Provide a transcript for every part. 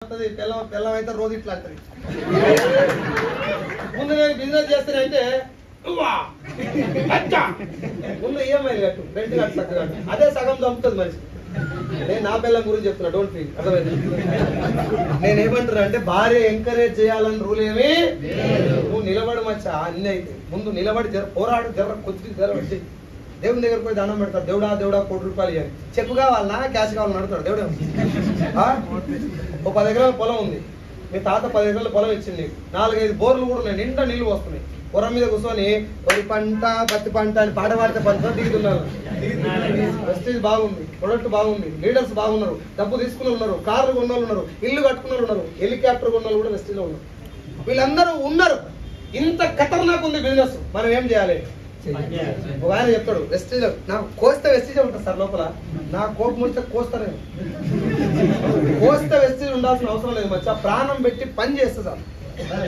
పిల్లం అయితే రోజు ఇట్లా అంటది. ముందు నేను బిజినెస్ చేస్తానంటే ముందు ఈఎంఐ కట్టు, రెంట్ కట్టు, చక్కగా అదే సగం చంపుతుంది మనిషి. నేను నా పిల్లల గురించి చెప్తున్నా, డోంట్ ఫీల్. అర్థమైంది? నేనేమంటున్నా అంటే భార్య ఎంకరేజ్ చేయాలని రూల్ ఏమి నువ్వు నిలబడి మచ్చా అన్ని అయితే ముందు నిలబడి పోరాడు, కొద్ది వచ్చి దేవుని దగ్గర పోయి దండం పెడతాడు. దేవుడా దేవుడా ₹1 కోటి ఇవ్వాలి, చెక్ కావాలన్నా క్యాష్ కావాలని అడుగుతాడు. దేవుడే ఓ 10 ఎకరాల పొలం ఉంది, మీ తాత 10 ఎకరాల పొలం ఇచ్చింది, 4-5 బోర్లు కూడా ఉన్నాయి, నిండా నీళ్లు వస్తున్నాయి. పొరం మీద కూర్చొని వరి పంట పత్తి పంట అని పాట పాడితే పంట దిగుతున్నారు. వెస్టేజ్ బాగుంది, ప్రొడక్ట్ బాగుంది, లీడర్స్ బాగున్నారు, డబ్బు తీసుకున్న ఉన్నారు, కార్లు కొన్న ఉన్నారు, ఇల్లు కట్టుకున్న ఉన్నారు, హెలికాప్టర్ కొన్న కూడా వెస్టేజ్ లో ఉన్నారు. వీళ్ళందరూ ఉన్నారు. ఇంత ఖతర్నాక్ ఉంది బిజినెస్. మనం ఏం చేయాలి? ఒక ఆయన చెప్తాడు, వెస్టేజ్ నాకు కోస్తే వెస్టేజ్ ఉంటుంది సార్, లోపల నా కోపం వస్తే కోస్తానే, కోస్తే వెస్టేజ్ ఉండాల్సిన అవసరం లేదు మచ్చా. ప్రాణం పెట్టి పని చేస్తా సార్,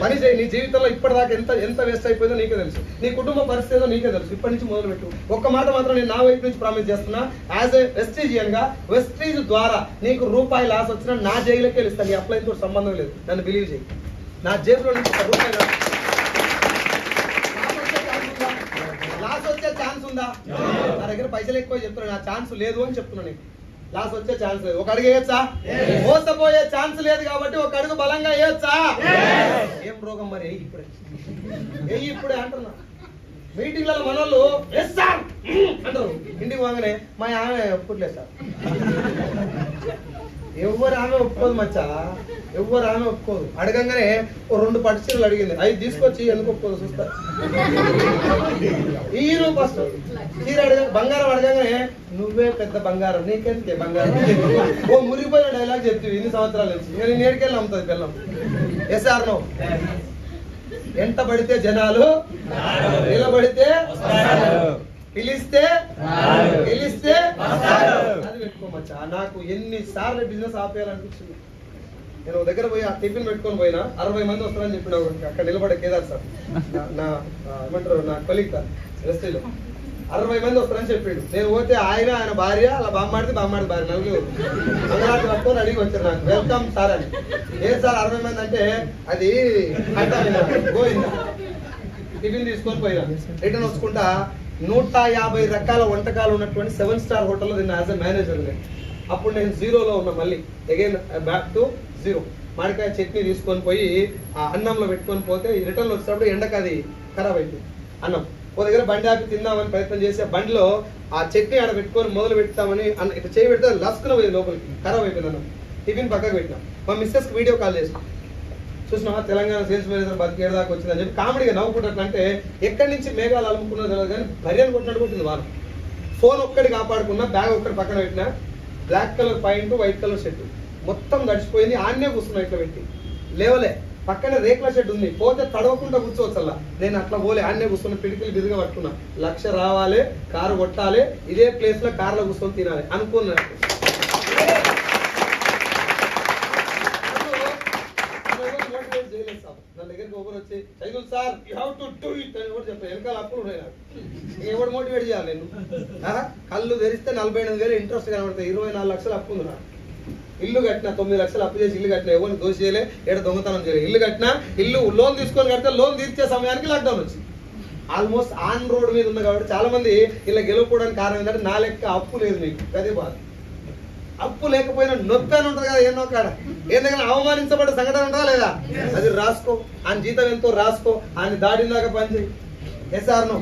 పని చేయి. నీ జీవితంలో ఇప్పటిదాకా ఎంత వేస్ట్ అయిపోయిందో నీకే తెలుసు, నీ కుటుంబ పరిస్థితి ఏదో నీకే తెలుసు. ఇప్పటి నుంచి మొదలు పెట్టు. ఒక్క మాట మాత్రం నేను నా వైపు నుంచి ప్రామిస్ చేస్తున్నా, యాజ్ ఏ వెస్టీజియన్ గా వెస్టీజ్ ద్వారా నీకు రూపాయి లాస్ వచ్చినా నా జైలుకే వెళ్తాను. నీ అప్లై తో సంబంధం లేదు, నన్ను బిలీవ్ చేయి. నా జేబులో నుంచి రూపాయి లాస్ వచ్చే ఛాన్స్ ఉందా? నా దగ్గర పైసలు ఎక్కువ చెప్తున్నా, నా ఛాన్స్ లేదు అని చెప్తున్నా. నీకు లాస్ వచ్చే ఛాన్స్ లేదు. ఒక అడుగు వేయచ్చా? మోసపోయే ఛాన్స్ లేదు కాబట్టి ఒక అడుగు బలంగా వేయచ్చా? ఏం రోగం మరి? ఇప్పుడే అంటున్నా. మీటింగ్లలో మనోళ్ళు అంటారు, ఇంటికి పోగానే మా ఆమె ఒప్పుకోలేదు సార్. ఎవరు ఆమె ఒప్పుకోదు మచ్చా, ఎవరు ఆమె ఒప్పుకోదు. అడగంగానే ఓ 2 పట్టు చీరలు అడిగింది, 5 తీసుకొచ్చి ఎందుకు ఒప్పుకోదు చూస్తారు. ఈ రూపు వస్తుంది. చీర బంగారం అడగంగానే నువ్వే పెద్ద బంగారం, నీకెందుకే బంగారం. ఓ మురిగిపోయిన డైలాగ్ చెప్తావు ఇన్ని సంవత్సరాల నుంచి. నేను నేడికెళ్ళి అమ్ముతుంది పిల్లం. Yes or no? ఎంత పడితే జనాలు, నిలబడితే పిలిస్తే గెలిస్తే అది పెట్టుకోమచ్చా. నాకు ఎన్నిసార్లు బిజినెస్ ఆపేయాలనిపించింది. నేను దగ్గర పోయి ఆ టిఫిన్ పెట్టుకొని పోయినా 60 మంది వస్తారని చెప్పిన అక్కడ నిలబడే కేదార్ సార్, నా ఏమంటారు నా కొలీగ్ వెస్టీలో 60 మంది వస్తారని చెప్పిండు. నేను పోతే ఆయన భార్య అలా బామ్మాడితే భార్య నలుగురు మంగళాటి పట్టుకొని అడిగి వచ్చారు నాకు, వెల్కమ్ సార్ అని. ఏ సార్ 60 మంది అంటే అది గోవిందా. టిఫిన్ తీసుకొని పోయినా, రిటర్న్ వచ్చుకుంటా 150 రకాల వంటకాలు ఉన్నటువంటి 7 స్టార్ హోటల్లో తిన్న యాజ్ ఎ మేనేజర్. అప్పుడు నేను జీరోలో ఉన్నా, మళ్ళీ అగైన్ బ్యాక్ టు జీరో. మామిడికాయ చట్నీ తీసుకొని పోయి ఆ అన్నంలో పెట్టుకొని పోతే రిటర్న్ వచ్చేటప్పుడు ఎండకు అది ఖరాబ్ అయిపోయింది అన్నం. ఓ దగ్గర బండి ఆపి తిందామని ప్రయత్నం చేసి బండిలో ఆ చట్నీ ఆడ పెట్టుకొని మొదలు పెడతామని ఇట్లా చేయి పెడితే లస్కున పోయింది లోపలికి, ఖరాబ్ అయిపోయింది అన్నం. టిఫిన్ పక్కకు పెట్టినా, మా మిస్సెస్కి వీడియో కాల్ చేసి చూసినా తెలంగాణ సేల్స్ మేనేజర్ బతికేడు దాకా వచ్చిందని చెప్పి కామెడీగా నవ్వుకుంటే ఎక్కడి నుంచి మేఘాలు అలుముకున్నది తెలియదు కానీ భర్యను కొట్టినట్టు కొట్టింది వారం. ఫోన్ ఒక్కడి కాపాడుకున్నా, బ్యాగ్ ఒక్కడి పక్కన పెట్టినా, black colour pant white colour shirt మొత్తం గడిచిపోయింది. ఆన్నే కూర్చున్నా ఇట్లా పెట్టి, లేవలే. పక్కన రేకుల షెడ్ ఉంది, పోతే తడవకుండా కూర్చోవచ్చల్లా. నేను అట్లా పోలే, ఆన్నే కూర్చున్న, పిడికిలు బిదిగా పట్టుకున్నా. 1,00,000 రావాలి, కారు కొట్టాలి, ఇదే ప్లేస్ లో కార్లో కూర్చొని తినాలి అనుకున్నా. నా దగ్గరికి ఒకరు వచ్చి cycle sir you have to do it అని కూడా చెప్పాను. వెనకాల అప్పులు ఉన్నాయి నాకు, ఎవడు మోటివేట్ చేయాలి నేను? కళ్ళు తెరిస్తే 48,000 ఇంట్రెస్ట్ కనబడతాయి, 24 లక్షలు అప్పు ఉంది నాకు. ఇల్లు కట్టినా 9 లక్షలు అప్పు చేసి ఇల్లు కట్టినా, ఎవరిని దోష చేయలే, ఏడ దొంగతనం చేయలేదు. ఇల్లు కట్టినా, ఇల్లు లోన్ తీసుకొని కడితే లోన్ తీర్చే సమయానికి లాక్డౌన్ వచ్చింది. ఆల్మోస్ట్ ఆన్ రోడ్ మీద ఉంది కాబట్టి చాలా మంది ఇలా గెలుపుకోవడానికి కారణం ఏంటంటే నా లెక్క అప్పు లేదు మీకు, అదే బాధ. అప్పు లేకపోయినా నొప్పి అని ఉంటుంది కదా, ఏ నొక్కాడ ఏంటంటే అవమానించబడ్డ సంఘటన ఉంటుందా లేదా? అది రాసుకో, ఆయన జీతం ఎంతో రాసుకో, ఆయన దాడినాక పనిచేయి. SR no?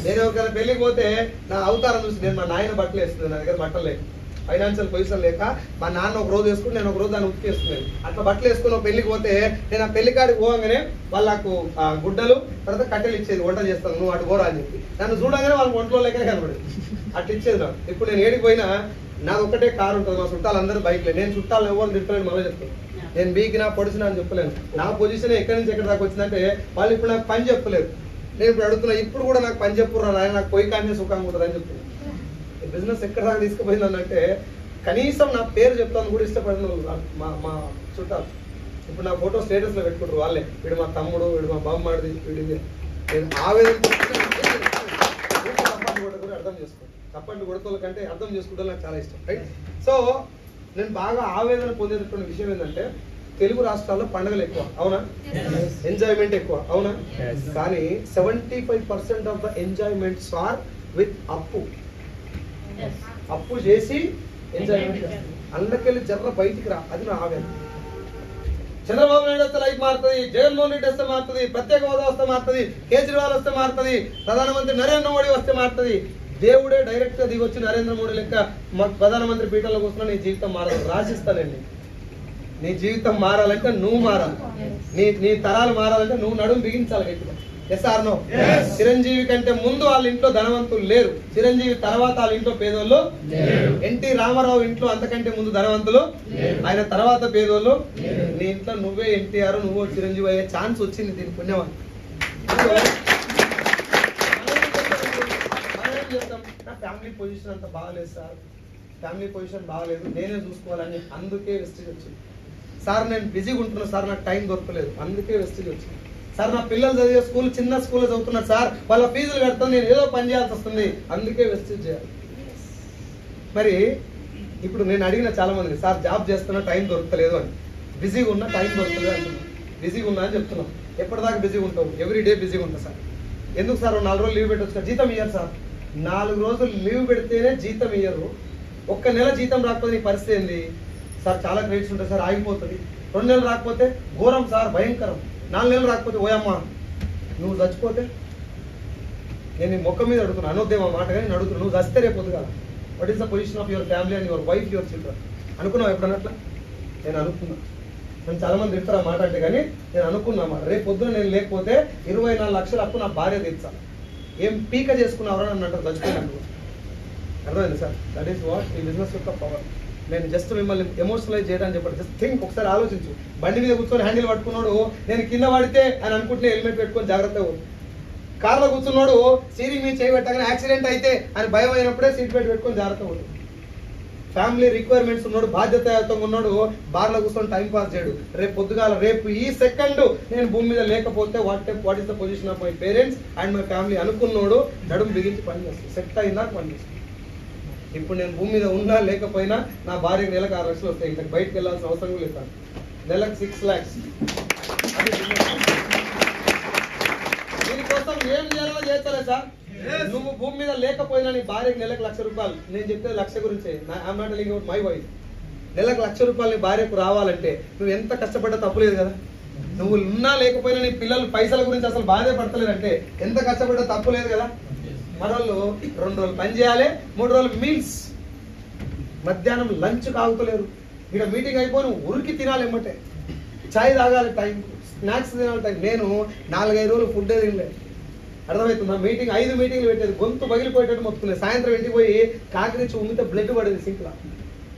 నేను ఒక పెళ్లికి పోతే నా అవతారం చూసి నేను మా నాయన బట్టలు వేస్తుంది, నా దగ్గర బట్టలు లేక, ఫైనాన్షియల్ పొజిషన్ లేక మా నాన్న ఒక రోజు వేసుకుని నేను ఒక రోజు దాన్ని ఉతికేస్తున్నాను. అట్లా బట్టలు వేసుకుని ఒక పెళ్లికి పోతే నేను ఆ పెళ్లికాడికి పోగానే వాళ్ళకు గుడ్డలు తర్వాత కట్టెలు ఇచ్చేది, వంట చేస్తాను నువ్వు అటు పోరా అని చెప్పి. నన్ను చూడగానే వాళ్ళకి ఒంట్లో లేకనే కనబడేది, అట్లా ఇచ్చేది నాకు. ఇప్పుడు నేను ఏడికి పోయినా నాది ఒక్కటే కారు ఉంటుంది, మా చుట్టాలు అందరూ బైక్లే. నేను చుట్టాలు ఎవరు తిప్పలేను, మళ్ళీ చెప్తాను. నేను బీకినా పొడిచినా అని చెప్పలేను. నా పొజిషన్ ఎక్కడి నుంచి ఎక్కడి దాకా వచ్చిందంటే వాళ్ళు ఇప్పుడు నాకు పని చెప్పలేదు. నేను ఇప్పుడు అడుగుతున్నా, ఇప్పుడు కూడా నాకు పని చెప్పురా ఆయన, నాకు పోయి కానీ సుఖంగా ఉంటుంది అని చెప్తున్నాను. బిజినెస్ ఎక్కడ దాకా తీసుకుపోయిందనంటే కనీసం నా పేరు చెప్తాను కూడా ఇష్టపడిన మా చుట్టాలు. ఇప్పుడు నా ఫోటో స్టేటస్ లో పెట్టుకుంటారు వాళ్ళే, వీడు మా తమ్ముడు, వీడు మా బామ్మడిది, వీడిది. నేను ఆవేదన కూడా అర్థం చేసుకోండి. తప్పండి కొడుకోల కంటే అర్థం చేసుకోవడం నాకు చాలా ఇష్టం, రైట్? సో నేను బాగా ఆవేదన పొందేటటువంటి విషయం ఏంటంటే తెలుగు రాష్ట్రాల్లో పండుగలు ఎక్కువ, అవునా? ఎంజాయ్మెంట్ ఎక్కువ, అవునా? కానీ 75% of the enjoyments are with అప్పు చేసి ఎంజాయ్మెంట్. అందుకెళ్ళి జర్ర బయటికి రా, అది నా ఆవేదన. చంద్రబాబు నాయుడు వస్తే లైఫ్ మారుతుంది, జగన్మోహన్ రెడ్డి వస్తే మారుతుంది, ప్రత్యేక హోదా వస్తే మారుతుంది, కేజ్రీవాల్ వస్తే మారుతుంది, ప్రధానమంత్రి నరేంద్ర మోడీ వస్తే మారుతుంది. దేవుడే డైరెక్ట్ గా దిగొచ్చి నరేంద్ర మోడీ లెక్క ప్రధానమంత్రి పీఠంలో కూర్చున్నా నీ జీవితం మారాలి, రాసిస్తానండి. నీ జీవితం మారాలంటే నువ్వు మారాలి, నీ తరాలు మారాలంటే నువ్వు నడుము బిగించాలి గట్టిగా. Yes or no? చిరంజీవి కంటే ముందు వాళ్ళ ఇంట్లో ధనవంతులు లేరు, చిరంజీవి తర్వాత వాళ్ళ ఇంట్లో పేదోళ్ళు. ఎన్టీ రామారావు ఇంట్లో అంతకంటే ముందు ధనవంతులు, ఆయన తర్వాత పేదోళ్ళు. నీ ఇంట్లో నువ్వే ఎన్టీఆర్, నువ్వు చిరంజీవి అయ్యే ఛాన్స్ వచ్చింది, దీని పుణ్యమా. నా ఫ్యామిలీ పొజిషన్ అంత బాగాలేదు సార్, ఫ్యామిలీ పొజిషన్ బాగాలేదు, నేనే చూసుకోవాలని, అందుకే వెస్టేజ్ వచ్చింది సార్. నేను బిజీగా ఉంటున్నా సార్, నాకు టైం దొరకలేదు, అందుకే వెస్టేజ్ వచ్చింది సార్. నా పిల్లలు చదివే స్కూల్ చిన్న స్కూల్లో చదువుతున్నారు సార్, వాళ్ళ ఫీజులు కడతాను, నేను ఏదో పని చేయాల్సి వస్తుంది, అందుకే వెస్టేజ్ చేయాలి. మరి ఇప్పుడు నేను అడిగిన చాలా మంది, సార్ జాబ్ చేస్తున్నా టైం దొరకలేదు అని. బిజీగా ఉన్నా టైం దొరకలేదు అంటున్నాను, బిజీగా ఉన్నా అని చెప్తున్నాం. ఎప్పటిదాకా బిజీగా ఉంటావు? ఎవ్రీ డే బిజీగా ఉంటా సార్. ఎందుకు సార్ 4 రోజులు లీవ్ పెట్టవచ్చు, జీతం ఇయ్యరు సార్. 4 రోజులు లీవ్ పెడితేనే జీతం ఇయ్యరు, ఒక్క నెల జీతం రాకపోతే నీ పరిస్థితి ఏంది సార్? చాలా క్రెడిట్స్ ఉంటాయి సార్, ఆగిపోతుంది. 2 నెలలు రాకపోతే ఘోరం సార్, భయంకరం. 4 నెలలు రాకపోతే ఓయమ్మా నువ్వు చచ్చిపోతే, నేను నీ మొక్క మీద అడుగుతున్నా, అనొద్దేమో మాట, కానీ నేను అడుగుతున్నా, నువ్వు చస్తే రేపు కదా what is the position of your family and your wife, your children? అనుకున్నావు ఎప్పుడన్నట్లా? నేను అనుకున్నా. నేను చాలా మంది తిడతారు ఆ మాట అంటే, కానీ నేను అనుకున్నా మాట, రేపు పొద్దున నేను లేకపోతే 24 లక్షల అప్పు నా భార్య తీర్చాలి. ఏం పీక చేసుకున్నావరా నన్ను అంటారు చచ్చిపోయినట్టు. అర్థమైంది సార్? దట్ ఈస్ వాట్ ఈ బిజినెస్ యొక్క పవర్. నేను జస్ట్ మిమ్మల్ని ఎమోషనలైజ్ చేయడానికి చెప్పండి. జస్ట్ థింక్, ఒకసారి ఆలోచించు. బండి మీద కూర్చొని హ్యాండిల్ పట్టుకున్నాడు, నేను కింద పడితే అని అనుకుంటే హెల్మెట్ పెట్టుకొని జాగ్రత్తగా. కార్లో కూర్చున్నాడు, స్టీరింగ్ మీద చేయి పెట్టగానే యాక్సిడెంట్ అయితే అని భయం అయినప్పుడే సీట్ బెల్ట్ పెట్టుకొని జాగ్రత్తగా ఉంటుంది. ఫ్యామిలీ రిక్వైర్మెంట్స్ ఉన్నాడు, బాధ్యతాయుతంగా ఉన్నాడు, బార్లో కూర్చొని టైం పాస్ చేయడు. రేపు పొద్దుగాల, రేపు ఈ సెకండ్ నేను భూమి మీద లేకపోతే what is the position of my parents and my family అనుకున్నాడు, నడుము బిగించి పని చేస్తాడు, సెట్ అయిందా పని చేస్తాడు. ఇప్పుడు నేను భూమి మీద ఉన్నా లేకపోయినా నా భార్యకి నెలకు 6 లక్షలు వస్తాయి, ఇంకా బయటకు వెళ్ళాల్సిన అవసరం లేదు సార్. నెలకు 6 lakhs. దీనికోసం ఏం చేయాలో చేస్తలే సార్. నువ్వు భూమి మీద లేకపోయినా నీ భార్యకి నెలకు 1,00,000 రూపాయలు, నేను చెప్పేది 1,00,000 గురించే, I'm not telling about my wife. నెలకు 1,00,000 రూపాయలు నీ భార్యకు రావాలంటే నువ్వు ఎంత కష్టపడ్డా తప్పులేదు కదా. నువ్వు ఉన్నా లేకపోయినా నీ పిల్లలు పైసల గురించి అసలు బాధే పడతలేదంటే ఎంత కష్టపడ్డా తప్పులేదు కదా. మనోళ్ళు 2 రోజులు పని చేయాలి, 3 రోజులు మీల్స్, మధ్యాహ్నం లంచ్ కాగుతలేరు. ఇక్కడ మీటింగ్ అయిపోయి ఉరికి తినాలి, ఏమంటే చాయ్ తాగాలి టైం, స్నాక్స్ తినాలి టైం. నేను 4-5 రోజులు ఫుడ్ తినలే, అర్థమవుతుందా? 5 మీటింగ్లు పెట్టేది, గొంతు పగిలిపోయేటట్టు మొత్తుకునేది. సాయంత్రం ఇంటికి పోయి కాకిరించి ఉమ్మితే బ్లడ్ పడేది సింక్లా.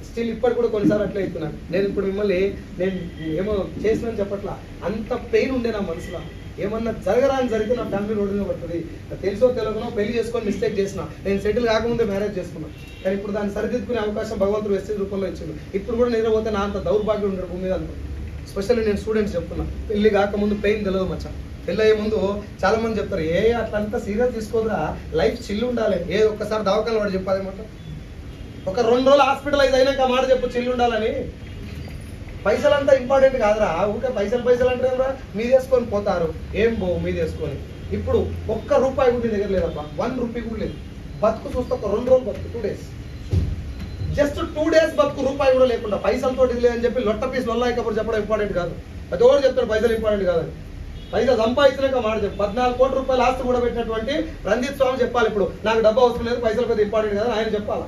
స్టిల్ ఇప్పటి కూడా కొన్నిసార్లు అట్లా అవుతున్నాను. నేను ఇప్పుడు మిమ్మల్ని నేను ఏమో చేసినని చెప్పట్లా, అంత పెయిన్ ఉండే నా మనసులో. ఏమన్నా జరగరాని జరిగితే నా ఫ్యామిలీ రోడ్డు మీద పడుతుంది. తెలుసో తెలియకనో పెళ్లి చేసుకొని మిస్టేక్ చేసిన, నేను సెటిల్ కాకముందే మ్యారేజ్ చేసుకున్నాను. కానీ ఇప్పుడు దాన్ని సరిదిద్దుకునే అవకాశం భగవంతుడు వెస్టేజ్ రూపంలో ఇచ్చింది. ఇప్పుడు కూడా నిద్రపోతే నా అంత దౌర్భాగ్యం ఉండడు భూమి మీద అనుకో. స్పెషల్లీ నేను స్టూడెంట్స్ చెప్తున్నా, పెళ్లి కాకముందు పెయిన్ తెలియదు మచ్చా. పెళ్ళి అయ్యే ముందు చాలా మంది చెప్తారు, అట్లంతా సీరియస్ తీసుకోదురా, లైఫ్ చిల్లు ఉండాలి. ఒక్కసారి దవాఖాన వాడు చెప్పాలేమాట, ఒక 2 రోజులు హాస్పిటలైజ్ అయినాక మాట చెప్పు చిల్లు ఉండాలని. పైసలంతా ఇంపార్టెంట్ కాదురా, ఊరికే పైసలు అంటే మీరు వేసుకొని పోతారు, ఏం పోవు మీరు వేసుకొని. ఇప్పుడు ₹1 కూడా నీ దగ్గర లేదబ్బా, ₹1 కూడా లేదు. బతుకు చూస్తే ఒక 2 రోజులు బతుకు, 2 days, జస్ట్ 2 days బతుకు, ₹1 కూడా లేకుండా. పైసలతో ఇది లేదని చెప్పి లొట్ట పీస్ లొల్లాయికప్పుడు చెప్పడం ఇంపార్టెంట్ కాదు. అది ఎవరు చెప్తాడు పైసలు ఇంపార్టెంట్ కాదని. పైసలు సంపాదించినాక మాట చెప్పు. 14 కోట్ల రూపాయలు ఆస్తి కూడా పెట్టినటువంటి రంజిత్ స్వామి చెప్పాలి, ఇప్పుడు నాకు డబ్బు అవసరం లేదు, పైసలు పెద్ద ఇంపార్టెంట్ కాదు ఆయన చెప్పాలా.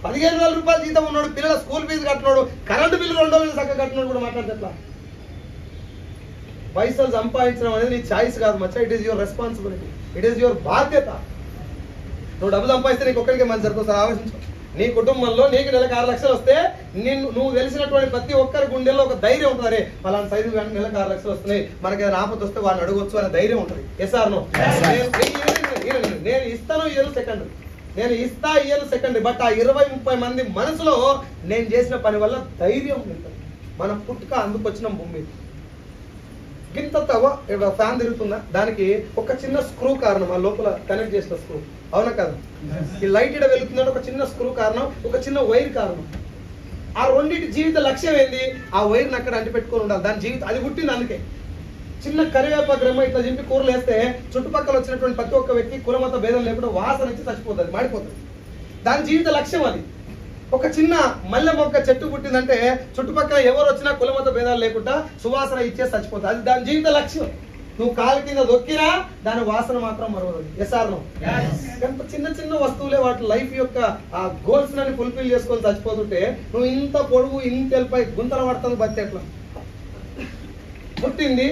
15,000 రూపాయలు జీతం ఉన్నాడు, పిల్లల స్కూల్ ఫీజు కట్టినాడు, కరెంటు బిల్లు 2 రోజులు చక్కగా కట్టినాడు కూడా మాట్లాడితే. పైసలు సంపాదించడం అనేది నీ ఛాయిస్ కాదు మచ్చా, it is your responsibility, it is your బాధ్యత. నువ్వు డబ్బు సంపాదిస్తే నీకు ఒక్కడికే మంచి సరిపోతుంది. ఆలోచించు, నీ కుటుంబంలో నీకు నెలకు 6 లక్షలు వస్తే నువ్వు తెలిసినటువంటి ప్రతి ఒక్కరి గుండెల్లో ఒక ధైర్యం ఉంటుంది, అరే పలానా సైజు కానీ నెలకు 6 లక్షలు వస్తున్నాయి, మనకి ఏదైనా ఆపద వస్తే వాడిని అడగొచ్చు అనే ధైర్యం ఉంటుంది. Yes or no? నేను ఇస్తాను ఇయ్యను సెకండ్, నేను ఇస్తా ఇయ్యను సెకండ్, బట్ ఆ 20-30 మంది మనసులో నేను చేసిన పని వల్ల ధైర్యం ఉంటుంది. మన పుట్టుక అందుకొచ్చిన భూమి గింత తవ ఫ్యాన్ తిరుగుతుందా, దానికి ఒక చిన్న స్క్రూ కారణం, ఆ లోపల కనెక్ట్ చేసిన స్క్రూ, అవునా కదా? ఈ లైట్ ఇక్కడ వెళ్తుందంటే ఒక చిన్న స్క్రూ కారణం, ఒక చిన్న వైర్ కారణం. ఆ రెండింటి జీవిత లక్ష్యం ఏంది? ఆ వైర్ని అక్కడ అంటి పెట్టుకొని ఉండాలి. దాని జీవితం అది పుట్టింది అందుకే. చిన్న కరివేపాకు రెమ్మ ఇట్లా చింపి కూరలు వేస్తే చుట్టుపక్కల వచ్చినటువంటి ప్రతి ఒక్క వ్యక్తి కులమత భేదం లేకుండా వాసన ఇచ్చి చచ్చిపోతుంది, మాడిపోతుంది. దాని జీవిత లక్ష్యం అది. ఒక చిన్న మల్లె మొక్క చెట్టు పుట్టిందంటే చుట్టుపక్కల ఎవరు వచ్చినా కులమత భేదాలు లేకుండా సువాసన ఇచ్చే చచ్చిపోతుంది. అది దాని జీవిత లక్ష్యం. నువ్వు కాలు కింద దొక్కినా దాని వాసన మాత్రం మరవదు. ఎస్ఆర్నో? ఎంత చిన్న చిన్న వస్తువులే వాటి లైఫ్ యొక్క ఆ గోల్స్ ని ఫుల్ఫిల్ చేసుకొని చచ్చిపోతుంటే నువ్వు ఇంత పొడుగు ఇంత వెళ్ళిపై గుంతల పడుతుంది బతి ఎట్లా? పుట్టింది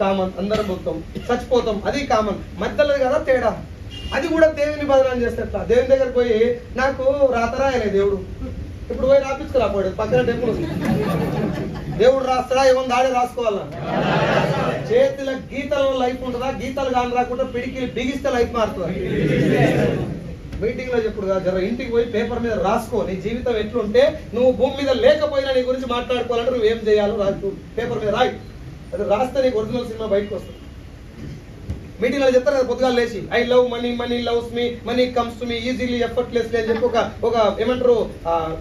కామన్, అందరం పుడతాం, చచ్చిపోతాం, అది కామన్. మధ్యలో కదా తేడా. అది కూడా దేవుని బదనాన్ని చేస్తే ఎట్లా? దేవుని దగ్గరకు పోయి నాకు రాతరాయలే దేవుడు, ఇప్పుడు పోయి రాపించుకురాపోయాడు, పక్కన టెంపుల్ ఉంది, దేవుడు రాస్తాడా? ఏమన్నా దాడి రాసుకోవాలా? చేతుల గీతలో లైఫ్ ఉంటుందా? గీతలు కాని రాకుండా పిడికిలు బిగిస్తే లైఫ్ మారుతుందా? మీటింగ్ లో చెప్పుడు కదా, జర ఇంటికి పోయి పేపర్ మీద రాసుకో. నీ జీవితం ఎట్లుంటే నువ్వు భూమి మీద లేకపోయినా నీ గురించి మాట్లాడుకోవాలంటే నువ్వు ఏం చేయాలో రాసు, పేపర్ మీద రాయి. అది రాస్తే నీకు ఒరిజినల్ సినిమా బయటకు వస్తుంది. మీటింగ్ లో చెప్తారు కదా పొద్దుగా లేచి, I love money, money loves me, money comes to me easily effortlessly అని చెప్పి ఒక ఏమంటారు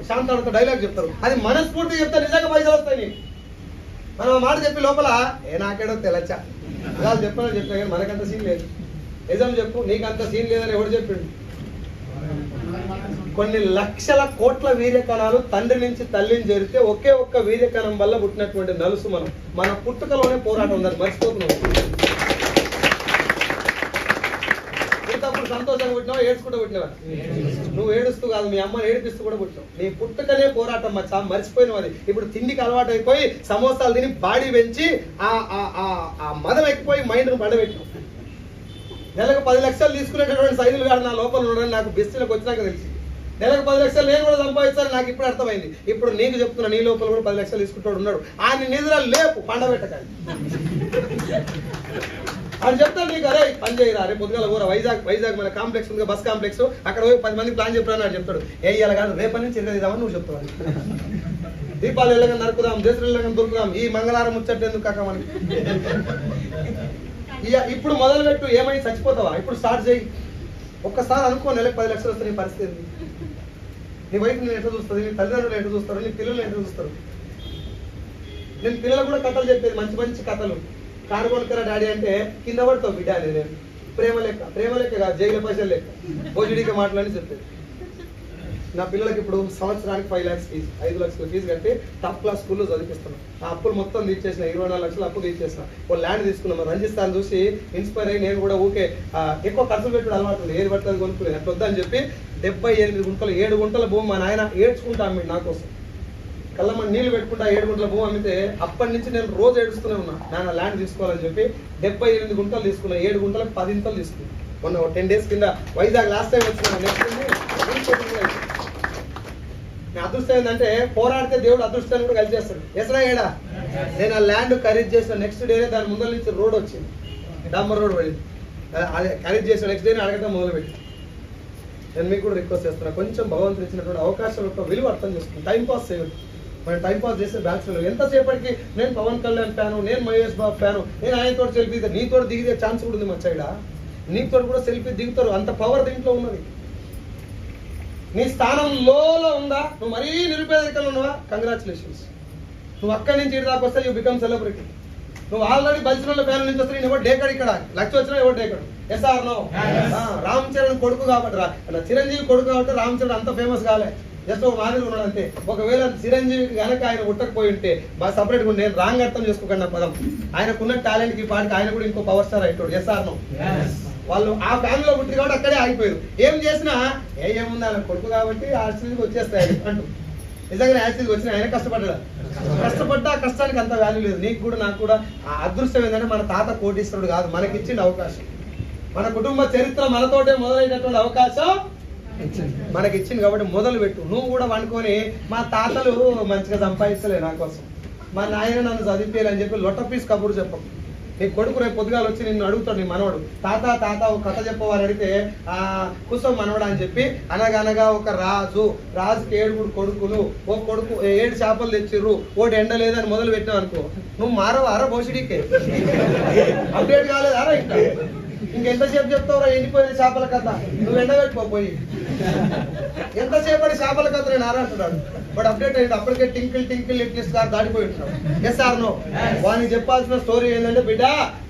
శాంతాడుతో డైలాగ్ చెప్తారు. అది మనస్ఫూర్తి చెప్తే నిజంగా పైసలు వస్తాయి నీకు. మనం మాట చెప్పి లోపల నాకేడో తెలచ్చా వాళ్ళు చెప్పాలని చెప్పినా కానీ మనకంత సీన్ లేదు. నిజం చెప్పు, నీకు అంత సీన్ లేదని ఎవడు చెప్పిండు? కొన్ని లక్షల కోట్ల వీర్యకణాలు తండ్రి నుంచి తల్లిని చేరితే ఒకే ఒక్క వీర్యకణం వల్ల పుట్టినటువంటి నలుసు మనం. మన పుట్టుకలోనే పోరాటం ఉందని మర్చిపోతున్నాం. పుట్టినప్పుడు సంతోషంగా పుట్టినావా, ఏడ్చుకుంటూ పుట్టినావా? నువ్వు ఏడుస్తూ కాదు, మీ అమ్మని ఏడిపిస్తూ కూడా పుట్టినావు. నీ పుట్టుకనే పోరాటం మచ్చా, మర్చిపోయినావు అది. ఇప్పుడు తిండికి అలవాటు అయిపోయి సమోసాలు తిని బాడీ పెంచి ఆ మదం ఎక్కిపోయి మైండ్ను పడబెట్టినావు. నెలకు 10 లక్షలు తీసుకునేటటువంటి సైజులు కాదు నా లోపల ఉండడం నాకు బెస్ట్లకు వచ్చినాక తెలిసి. నెలకు 10 లక్షలు నేను కూడా సంపాదించాను, నాకు ఇప్పుడు అర్థమైంది. ఇప్పుడు నీకు చెప్తున్నా, నీ లోపల కూడా 10 లక్షలు తీసుకుంటాడు ఉన్నాడు. ఆయన నిధులు లేపు, పండబెట్టకాలి అని చెప్తాను నీకు. అరే పని చేయరా, రేపు పొద్దుగాల ఊర వైజాగ్ మన కాంప్లెక్స్ ఉంది, బస్ కాంప్లెక్స్, అక్కడ పోయి 10 మంది ప్లాన్ చెప్పాను అని చెప్తాడు. ఏ ఇలా కాదు, రేపటి నుంచి తిరగదిద్దామని నువ్వు చెప్తావు. దీపాలు వెళ్ళగా నరుకుదాం, దేశం వెళ్ళగా దొరుకుదాం, ఈ మంగళవారం ముచ్చట్టు ఎందుకు కాక మనకి. ఇప్పుడు మొదలు పెట్టు, ఏమైనా చచ్చిపోతావా? ఇప్పుడు స్టార్ట్ చేయి. ఒక్కసారి అనుకో, నెలకు 10 లక్షలు వస్తే నీ పరిస్థితి. నీ వైఫ్ నేను ఎట్లా చూస్తుంది, నీ తల్లిదండ్రులు ఎట్లా చూస్తారు, నీ పిల్లలు ఎట్లా చూస్తారు? నేను పిల్లలకు కూడా కథలు చెప్పేది, మంచి మంచి కథలు. కారు కొనుక్కరా డాడీ అంటే కింద పడతావు బిడ్డ అని. నేను ప్రేమ లెక్క కాదు, జైలు పైసలు లెక్క భోజుడికి మాటలని చెప్పేది. నా పిల్లలకి ఇప్పుడు సంవత్సరానికి 5 lakhs ఫీజు, 5 లక్షల ఫీజు కట్టి టాప్ క్లాస్ స్కూల్లో చదివిస్తున్నాను. ఆ అప్పులు మొత్తం తీర్చేసిన, 24 లక్షలు అప్పు తీర్చేసిన. ఓ ల్యాండ్ తీసుకున్నాం. రంజిస్తాను చూసి ఇన్స్పైర్ అయ్యి నేను కూడా ఊకే ఎక్కువ ఖర్చులు పెట్టుడు అలవాటు ఉంది. ఏది పడుతుంది కొనుక్కులేదు, అట్లా వద్దని చెప్పి 78 గుంటలు 7 గుంటల భూమి మా నాయన ఏడ్చుకుంటా అమ్మిడు నా కోసం. కళ్ళమ్మ నీళ్లు పెట్టుకుంటా 7 గుంటల భూమి అమ్మితే అప్పటి నుంచి నేను రోజు ఏడుస్తూనే ఉన్నా, నాన్న ల్యాండ్ తీసుకోవాలని చెప్పి. 78 గుంటలు తీసుకున్నా, 7 గుంటలకు 10 ఇంతలు తీసుకున్నా. మొన్న 10 days కింద వైజాగ్ లాస్ట్ టైం వచ్చిన. నెక్స్ట్ నా అదృష్టం ఏంటంటే పోరాడితే దేవుడు అదృష్టాన్ని కూడా కలిసేస్తాడు. ఎసరా ఏడా నేను ఆ ల్యాండ్ ఖరీదు చేసిన నెక్స్ట్ డేనే దాని ముందర నుంచి రోడ్ వచ్చింది, డాంబర్ రోడ్ పడింది. అదే ఖరీదు చేసిన నెక్స్ట్ డేనే అడగటం మొదలుపెట్టి. నేను మీకు కూడా రిక్వెస్ట్ చేస్తున్నా, కొంచెం భగవంతుడు ఇచ్చినటువంటి అవకాశం యొక్క విలువ అర్థం చేసుకుని టైం పాస్ చేయొద్దు. మనం టైం పాస్ చేసే బ్యాచ్లో ఎంతసేపటికి నేను పవన్ కళ్యాణ్ ఫ్యాను, నేను మహేష్ బాబు ఫ్యాను, నేను ఆయనతో సెల్ఫీ నీతో దిగితే ఛాన్స్ కూడా ఉంది మచ్చైడా. నీతో కూడా సెల్ఫీ దిగుతారు, అంత పవర్ దీంట్లో ఉన్నది. నీ స్థానం లోలో ఉందా, నువ్వు మరీ నిరుపేదరికంలో ఉన్నావా, కంగ్రాచులేషన్స్. నువ్వు అక్కడి నుంచి ఇటు దాకా వస్తే యూ బికమ్ సెలబ్రిటీ. నువ్వు ఆల్రెడీ బలిసిన ఫ్యామిలీ నుంచి వస్తే నేను ఎవరు డేకడు, ఇక్కడ లక్ష వచ్చినా ఎవరు డేకడు. Yes or no? రామ్ చరణ్ కొడుకు కాబట్టి చిరంజీవి కొడుకు కాబట్టి రామ్ చరణ్ అంత ఫేమస్ కాలే, జస్ట్ ఒక మాదిరి ఉన్నాడు అంతే. ఒకవేళ చిరంజీవికి కనుక ఆయన ఉట్టకపోయి ఉంటే బాగా సపరేట్గా నేను రాంగ్ అర్థం చేసుకోకండి నా పదం. ఆయనకున్న టాలెంట్ కి పాటికి ఆయన కూడా ఇంకో పవర్ స్టార్ అయిపోయాడు. Yes or no? వాళ్ళు ఆ ఫ్యామిలీలో పుట్టిన కాబట్టి అక్కడే ఆగిపోయారు. ఏం చేసినా ఏముంది ఆయన కొడుకు కాబట్టి యాక్సిడెంట్కి వచ్చేస్తాయి అంటూ. నిజంగా యాక్సిడెంట్కి వచ్చిన ఆయన కష్టపడ్డా ఆ కష్టానికి అంత వాల్యూ లేదు. నీకు కూడా నాకు కూడా ఆ అదృష్టం ఏంటంటే మన తాత కోటీశ్వరుడు కాదు, మనకిచ్చింది అవకాశం. మన కుటుంబ చరిత్ర మనతోటే మొదలైనటువంటి అవకాశం మనకిచ్చింది కాబట్టి మొదలు పెట్టు. నువ్వు కూడా వండుకొని మా తాతలు మంచిగా సంపాదించలే నా కోసం, మా నాయన నన్ను చదివించాలని చెప్పి లొట్టపీస్ కబురు చెప్పకు. నీ కొడుకు రేపు పొద్దుగాల వచ్చి నిన్ను అడుగుతాడు, నీ మనవడు, తాత ఒక కథ చెప్పవాలని అడిగితే కుసం మనవడా అని చెప్పి, అనగనగా ఒక రాజుకి 7 కొడుకులు, ఒక కొడుకు 7 చేపలు తెచ్చిర్రు, ఒకటి ఎండ లేదని మొదలు పెట్టినావు అనుకో, నువ్వు మారవారా భవిష్యడికే? అప్డేట్ కాలేదారా ఇంకా? ఇంకెంతసేపు చెప్తావురా ఎండిపోయిన చేపల కథ, నువ్వు ఎండబెట్టుకోపోయి ఎంతసేపటి చేపల కథ నేను ఆరాడుతున్నాడు. బట్ అప్డేట్ అయ్యింది, అప్పటికే టింకిల్ టింకిల్ లిటిల్ స్టార్ దాటిపోయి ఉంటున్నాడు. Yes or no? వానికి చెప్పాల్సిన స్టోరీ ఏంటంటే, బిడ్డ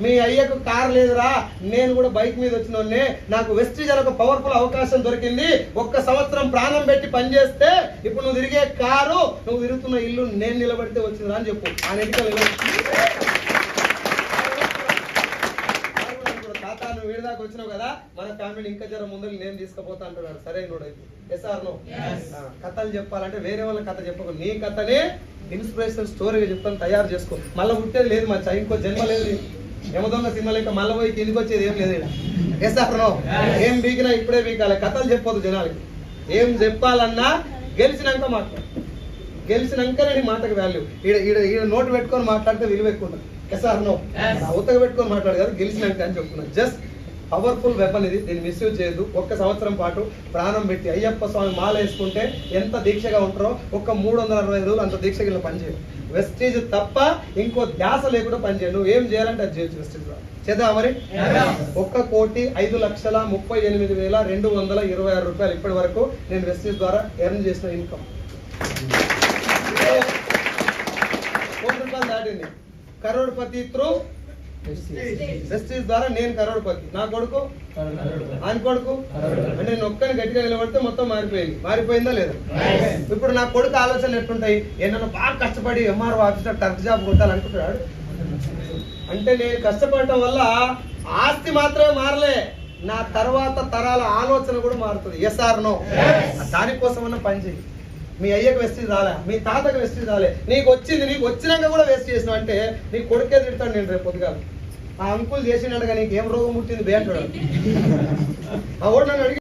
మీ అయ్యకు కార్ లేదురా, నేను కూడా బైక్ మీద వచ్చిన నాకు వెస్టీజ్ ఒక పవర్ఫుల్ అవకాశం దొరికింది, ఒక్క సంవత్సరం ప్రాణం పెట్టి పనిచేస్తే ఇప్పుడు నువ్వు తిరిగే కారు, నువ్వు తిరుగుతున్న ఇల్లు నేను నిలబడితే వచ్చిందిరా అని చెప్పు. ఆ నెటికల్ తాత నువ్వు వీడి దాకా వచ్చినావు కదా, మన ఫ్యామిలీ ఇంకా జర ముందర నేను తీసుకుపోతా అంటున్నాడు. సరే నోడు ఎస్ ఆర్ నో? కథలు చెప్పాలంటే వేరే వాళ్ళ కథ చెప్పకు, నీ కథనే ఇన్స్పిరేషన్ స్టోరీగా చెప్తాను, తయారు చేసుకో. మళ్ళీ పుట్టేది లేదు మచ్చా, ఇంకో జన్మ లేదు. యమదొంగ సినిమాలు ఇంకా మళ్ళీ పోయి కిందికి వచ్చేది ఏం లేదు. Yes or no? ఏం బీకినా ఇప్పుడే బీకాలి, కథలు చెప్పొద్దు జనాలకి. ఏం చెప్పాలన్నా గెలిచినాక మాట్లాడు, గెలిచినాకనే నీ మాటకు వాల్యూ. ఈడ నోటు పెట్టుకొని మాట్లాడితే విలువ ఎక్కువ ఉంటుంది. Yes or no? ఉత్తగా పెట్టుకొని మాట్లాడు కదా, గెలిచినాక అని చెప్తున్నాను. జస్ట్ పవర్ఫుల్ వెపన్ ఇది, దీన్ని మిస్యూజ్ చేయదు. ఒక్క సంవత్సరం పాటు ప్రాణం పెట్టి అయ్యప్ప స్వామి మాల వేసుకుంటే ఎంత దీక్షగా ఉంటారో, ఒక్క 365 రోజులు అంత దీక్షగా ఇలా పనిచేయదు. వెస్టీజ్ తప్ప ఇంకో ధ్యాస లేకుండా పనిచేయదు. నువ్వు ఏం చేయాలంటే అది చేయొచ్చు వెస్టీజ్ ద్వారా. చేద్దాం మరి. 1,05,38,226 రూపాయలు ఇప్పటి వరకు నేను వెస్టీజ్ ద్వారా ఎర్న్ చేసిన ఇన్కమ్. 1 రూపాయలు దాటింది. కరోడ్పతి త్రూ వెస్టీజ్ ద్వారా నేను కరోడ్పతి. నా కొడుకు ఆయన కొడుకు అంటే నేను ఒక్కని గట్టిగా నిలబడితే మొత్తం మారిపోయిందా లేదా? ఇప్పుడు నా కొడుకు ఆలోచనలు ఎట్లుంటాయి, ఏమన్నా బాగా కష్టపడి ఎంఆర్ఓ ఆఫీసర్ టర్క్ జాబ్ కొట్టాలనుకుంటున్నాడు అంటే, నేను కష్టపడటం వల్ల ఆస్తి మాత్రమే మారలే, నా తర్వాత తరాల ఆలోచన కూడా మారుతుంది. Yes or no? దానికోసమన్నా పని చేయి. మీ అయ్యకు వెస్టీజ్ రాలే, మీ తాతకు వెస్టీజ్ రాలే, నీకు వచ్చింది, నీకు వచ్చినాక కూడా వేస్ట్ చేసినావు అంటే నీ కొడుకే తిడతాడు. నేను రేపు పొద్దుగా ఆ అంకుల్ చేసినట్టుగా నీకు ఏం రోగం పుట్టింది బే అంటాడు. ఆ ఓడు నన్ను అడిగి